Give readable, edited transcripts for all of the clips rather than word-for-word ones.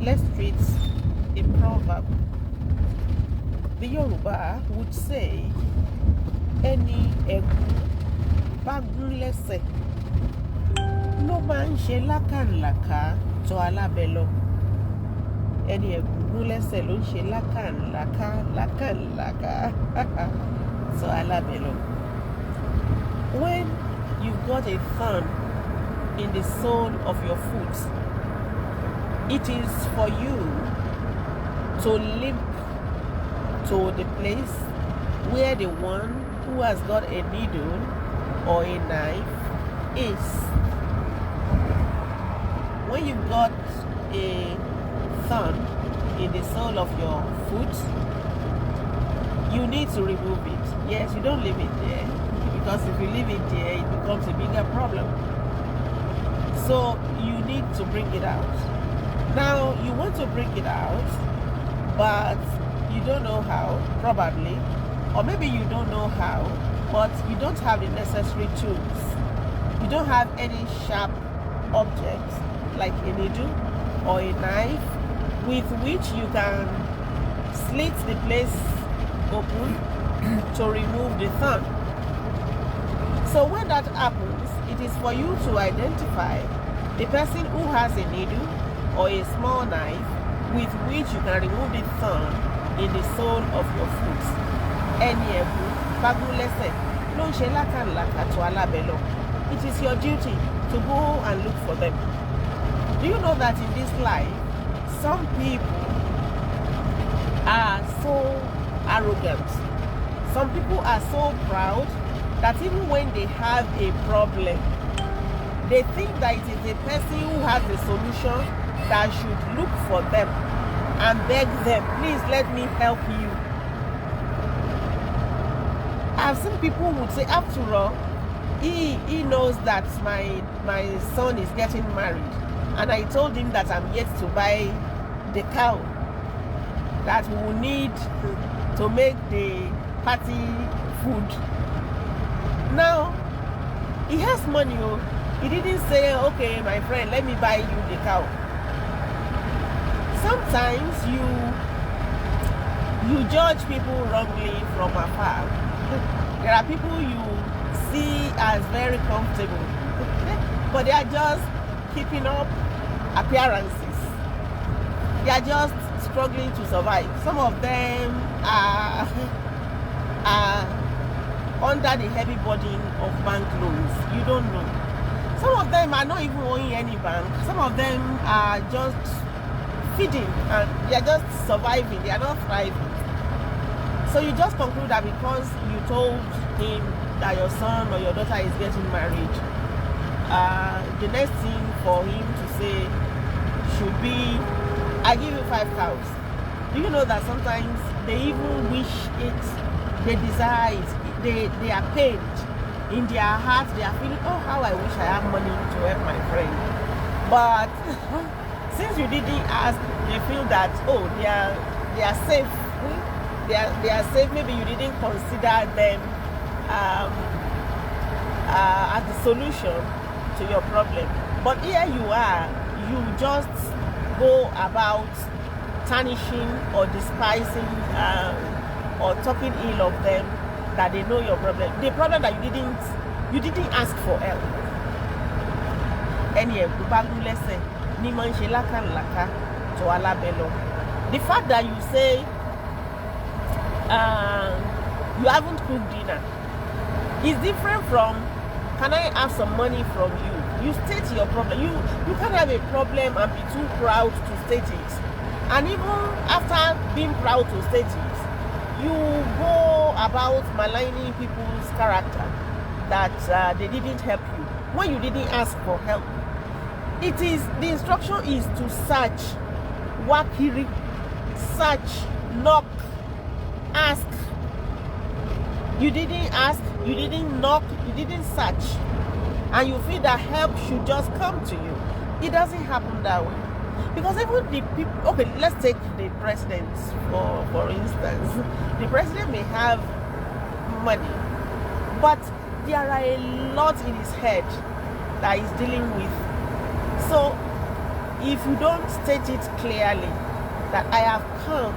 let's treat a proverb. The Yoruba would say, "Ẹni ẹ̀gún bá gún lẹ́sẹ̀ ló máa ń ṣe lákàlàkà tọ̀ alábẹ lọ." Ẹni ẹ̀gún gún lẹ́sẹ̀ ló ń ṣe lákàlàkà tọ̀ alábẹ lọ. When you've got a thorn in the sole of your foot, it is for you to limp to the place where the one who has got a needle or a knife is. When you've got a thorn in the sole of your foot, you need to remove it. Yes, you don't leave it there, because if you leave it there, it becomes a bigger problem. So you need to bring it out. Now, you want to bring it out, but you don't know how, probably, or maybe you don't know how, but you don't have the necessary tools. You don't have any sharp objects like a needle or a knife with which you can slit the place open to remove the thorn. So when that happens, it is for you to identify the person who has a needle or a small knife with which you can remove the thorn in the sole of your foot. Ẹni ẹ̀gún bá gún lẹ́sẹ̀ ló ń ṣe lákàlàkà tọ̀ alábẹ lọ. It is your duty to go and look for them. Do you know that in this life, some people are so arrogant. Some people are so proud that even when they have a problem, they think that it is a person who has the solution that should look for them and beg them, "Please let me help you." I've seen people who would say, after all, he knows that my son is getting married, and I told him that I'm yet to buy the cow that we will need to make the party food. Now, he has money. He didn't say, "Okay, my friend, let me buy you the cow." Sometimes you judge people wrongly from afar. There are people you see as very comfortable, but they are just keeping up appearances. They are just struggling to survive. Some of them are under the heavy burden of bank loans. You don't know. Some of them are not even owing any bank. Some of them are just feeding and they are just surviving. They are not thriving. So you just conclude that because you told him that your son or your daughter is getting married, the next thing for him to say should be, "I give you 5 cows." Do you know that sometimes they even wish it, they desire it, they are pained in their heart, they are feeling, "Oh, how I wish I had money to help my friend." But since you didn't ask, they feel that, "Oh, they are safe." They are safe. Maybe you didn't consider them as the solution to your problem. But here you are, you just go about tarnishing or despising or talking ill of them, that they know your problem. The problem that you didn't ask for help. Ẹni ẹ̀gún bá gún lẹ́sẹ̀ ní máa ń ṣe lákàlàkà tọ̀ alábẹ lọ. The fact that you say you haven't cooked dinner is different from, "Can I have some money from you?" You state your problem. You can't have a problem and be too proud to state it. And even after being proud to state it, you go about maligning people's character that they didn't help you when you didn't ask for help. The instruction is to search, wakiri, search, knock, ask. You didn't ask, you didn't knock, you didn't search, and you feel that help should just come to you. It doesn't happen that way. Because even the people, okay, let's take the president for instance. The president may have money, but there are a lot in his head that he's dealing with. So if you don't state it clearly that I have come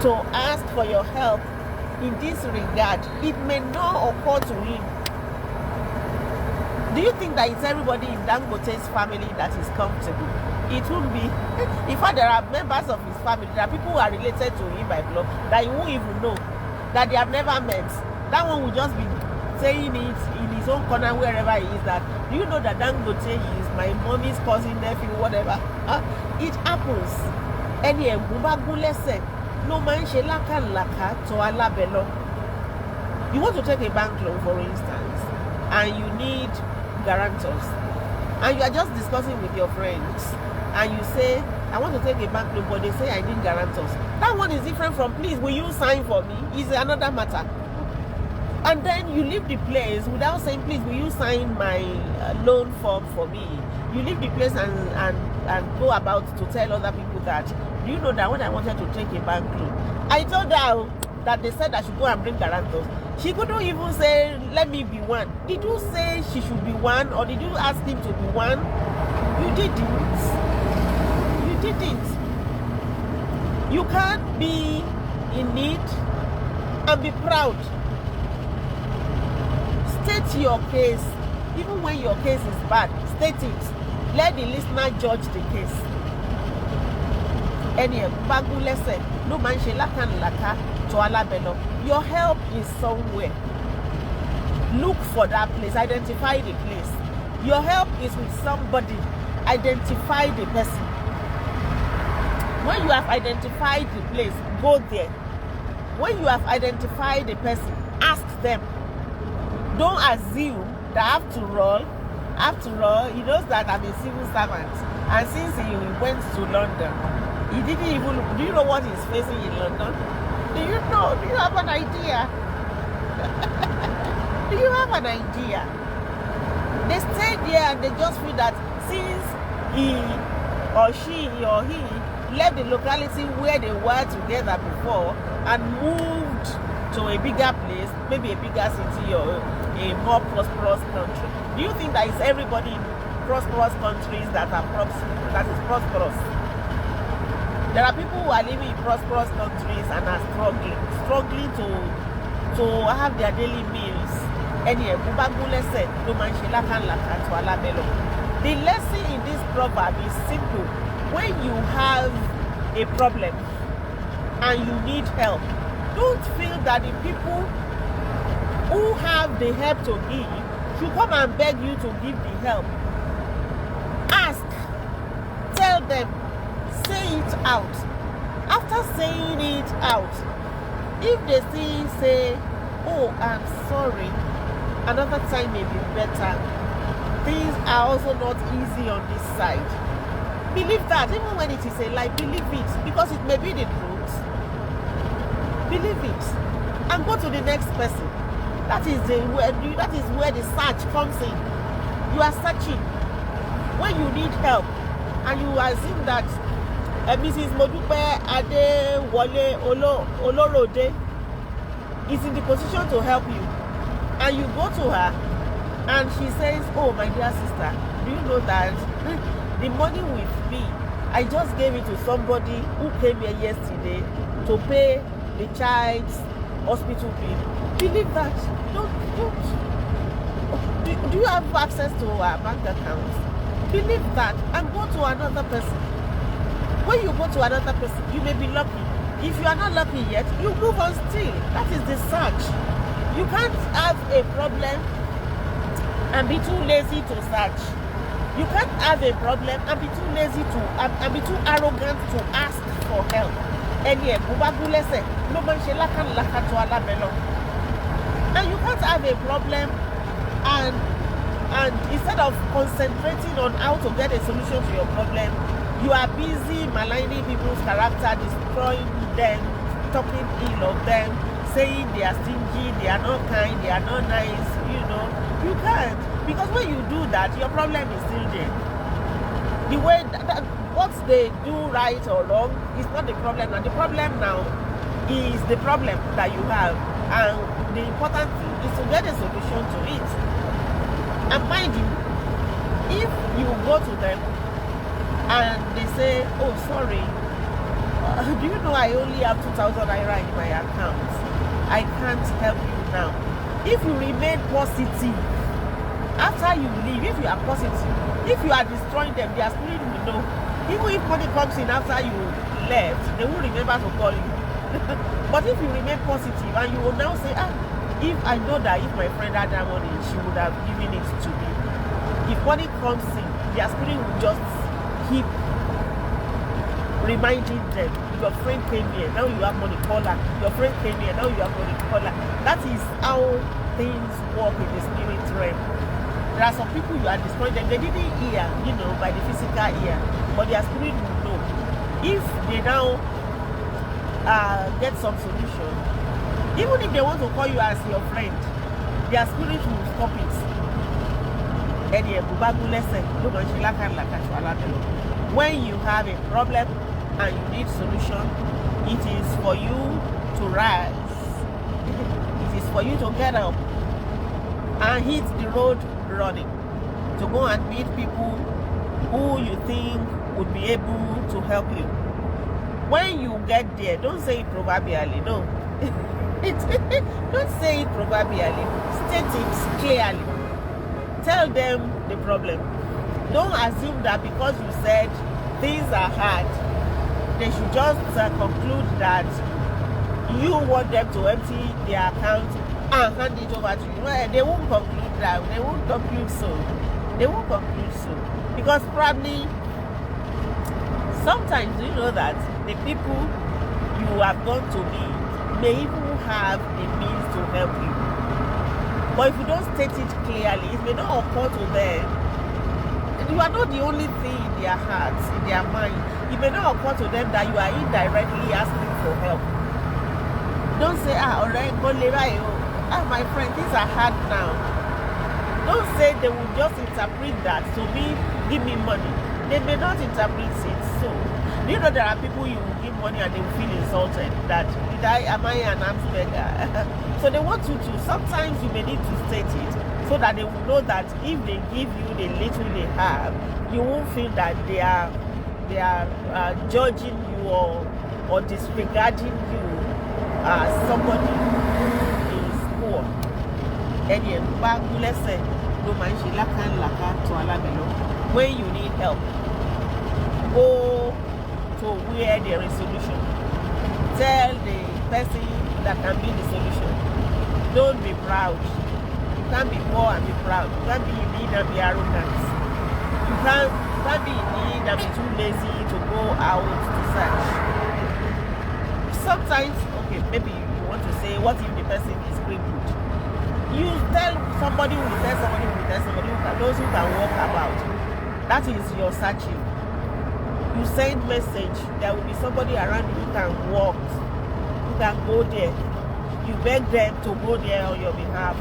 to ask for your help in this regard, it may not occur to him. Do you think that it's everybody in Dangote's family that is comfortable? It won't be. In fact, there are members of his family, there are people who are related to him by blood that he won't even know, that they have never met. That one will just be saying it in his own corner wherever he is, that, do you know that Dangote is my mommy's cousin, nephew, whatever. It happens. Any no man to alabelo. You want to take a bank loan, for instance, and you need guarantors, and you are just discussing with your friends, and you say, I want to take a bank loan, but they say I need guarantors. That one is different from, please, will you sign for me? Is another matter. And then you leave the place without saying, please, will you sign my loan form for me? You leave the place and go about to tell other people that, do you know that when I wanted to take a bank loan, I told her that they said I should go and bring guarantors. She couldn't even say, let me be one. Did you say she should be one, or did you ask him to be one? You didn't. You didn't. You can't be in need and be proud. State your case. Even when your case is bad, state it. Let the listener judge the case. No man to alabelo. Your help is somewhere. Look for that place. Identify the place. Your help is with somebody. Identify the person. When you have identified the place, go there. When you have identified the person, ask them. Don't assume that after all, he knows that I'm a civil servant. And since he went to London, he didn't even, do you know what he's facing in London? Do you know? Do you have an idea? Do you have an idea? They stayed there and they just feel that since he or she or he left the locality where they were together before and moved to a bigger place, maybe a bigger city or a more prosperous country. Do you think that it's everybody in prosperous countries that is prosperous? There are people who are living in prosperous countries and are struggling to have their daily meals. The lesson in this proverb is simple. When you have a problem and you need help, don't feel that the people who have the help to give should come and beg you to give the help. Ask, tell them, say it out. After saying it out, if they still say, oh, I'm sorry, another time may be better, things are also not easy on this side, believe that. Even when it is a lie, believe it, because it may be the truth. Believe it and go to the next person. That is where the search comes in. You are searching when you need help, and you assume that Mrs. Modupe Adewole Olorode is in the position to help you, and you go to her and she says, oh, my dear sister, do you know that the money with me, I just gave it to somebody who came here yesterday to pay the child's hospital bill. Believe that. Do you have access to our bank account? Believe that and go to another person. When you go to another person, you may be lucky. If you are not lucky yet, you move on still. That is the search. You can't have a problem and be too lazy to search. You can't have a problem and be too lazy to and be too arrogant to ask for help. And you can't have a problem and instead of concentrating on how to get a solution to your problem, you are busy maligning people's character, destroying them, talking ill of them, saying they are stingy, they are not kind, they are not nice. You can't, because when you do that, your problem is still there. The way that what they do right or wrong is not the problem, and the problem now is the problem that you have, and the important thing is to get a solution to it. And mind you, if you go to them and they say, oh sorry, do you know I only have 2,000 naira in my account, I can't help you now. If you remain positive after you leave, if you are positive, if you are destroying them, their spirit will know. Even if money comes in after you left, they will remember to call you. But if you remain positive and you will now say, if I know that if my friend had that money, she would have given it to me. If money comes in, their spirit will just keep reminding them, your friend came here, now you have money, call her. Your friend came here, now you have money, call her. That is how things work in the spirit realm. There are some people you are destroying them. They didn't hear, by the physical ear, but their spirit will know. If they now get some solution, even if they want to call you as your friend, their spirit will stop it. When you have a problem and you need solution, it is for you to rise. It is for you to get up and hit the road running, to go and meet people who you think would be able to help you. When you get there, don't say it proverbially, no. Don't say it proverbially. State it clearly. Tell them the problem. Don't assume that because you said things are hard, they should just conclude that you want them to empty their account and hand it over to you. Well, they won't conclude that. They won't conclude so. They won't conclude so. Because probably, sometimes you know that the people you have gone to meet may even have a means to help you. But if you don't state it clearly, it may not occur to them. You are not the only thing in their hearts, in their mind. It may not occur to them that you are indirectly asking for help. Don't say, alright, my friend, things are hard now. Don't say they will just interpret that to me, give me money. They may not interpret it so. You know, there are people you will give money and they will feel insulted that, am I an arms beggar? So they want you to, sometimes you may need to state it so that they will know that if they give you the little they have, you won't feel that they are judging you or disregarding you as somebody who is poor. When you need help, go to where there is solution. Tell the person that can be the solution. Don't be proud. You can't be poor and be proud. You can't be in need and be arrogant. You can't be in need and be too lazy to go out to search. Sometimes, okay, maybe you want to say, what if the person is crippled? You tell somebody who will tell somebody who will tell somebody who can, those who can walk about. That is your searching. You send message, there will be somebody around you who can walk, who can go there. You beg them to go there on your behalf.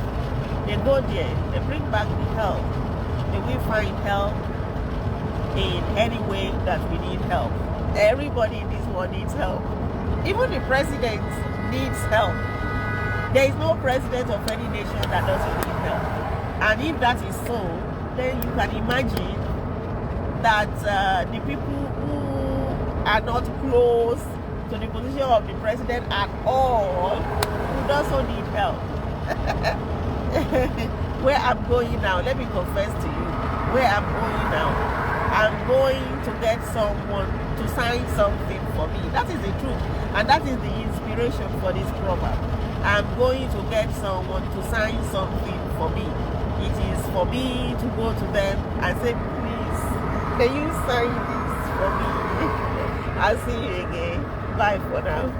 They go there, they bring back the help. They will find help in any way that we need help. Everybody in this world needs help. Even the president needs help. There is no president of any nation that doesn't need help. And if that is so, then you can imagine that the people who are not close to the position of the president at all would also need help. Where I'm going now, let me confess to you, where I'm going now, I'm going to get someone to sign something for me. That is the truth, and that is the inspiration for this program. I'm going to get someone to sign something for me. It is for me to go to them and say, please, can you sign this for me? I'll see you again. Bye for now.